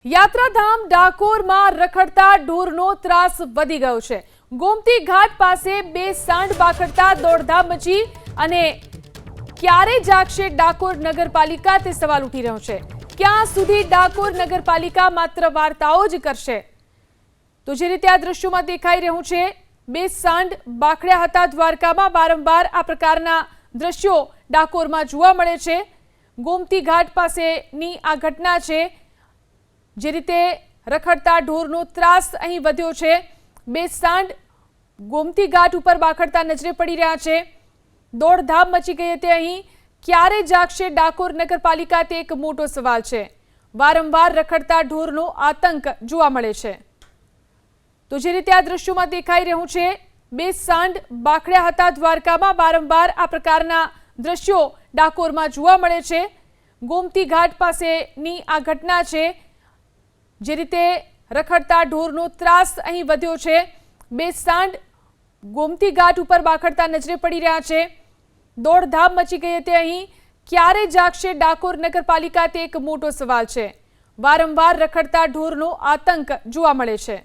યાત્રાધામ ડાકોરમાં રખડતા ઢોરનો ત્રાસ વધી ગયો છે। ગોમતી ઘાટ પાસે બે સાંઢ બાખડતા દોડધામ મચી અને ક્યારે જાગશે ડાકોર નગરપાલિકા તે સવાલ ઉઠી રહ્યો છે। ક્યાં સુધી ડાકોર નગરપાલિકા માત્ર વાર્તાઓ જ કરશે? તો જે રીતે આ દ્રશ્યોમાં દેખાઈ રહ્યું છે, બે સાંઢ બાખડ્યા હતા દ્વારકામાં। વારંવાર આ પ્રકારના દ્રશ્યો ડાકોરમાં જોવા મળે છે। ગોમતી ઘાટ પાસેની આ ઘટના છે। જે રીતે રખડતા ઢોરનો ત્રાસ અહીં વધ્યો છે। બે સાંઢ ગોમતી ઘાટ ઉપર બાખડતા નજરે પડી રહ્યા છે। દોડધામ મચી ગઈ હતી અહીં। ક્યારે જાગશે ડાકોર નગરપાલિકા તે એક મોટો સવાલ છે। વારંવાર રખડતા ઢોરનો આતંક જોવા મળે છે। તો જે રીતે આ દ્રશ્યોમાં દેખાઈ રહ્યું છે, બે સાંઢ બાખડ્યા હતા દ્વારકામાં। વારંવાર આ પ્રકારના દ્રશ્યો ડાકોરમાં જોવા મળે છે। ગોમતી ઘાટ પાસેની આ ઘટના છે। જે રીતે રખડતા ઢોરનો ત્રાસ અહીં વધ્યો છે। બે સાંઢ ગોમતી ઘાટ ઉપર બાખડતા નજરે પડી રહ્યા છે। દોડધામ મચી ગઈ હતી અહીં। ક્યારે જાગશે ડાકોર નગરપાલિકા તે એક મોટો સવાલ છે। વારંવાર રખડતા ઢોરનો આતંક જોવા મળે છે।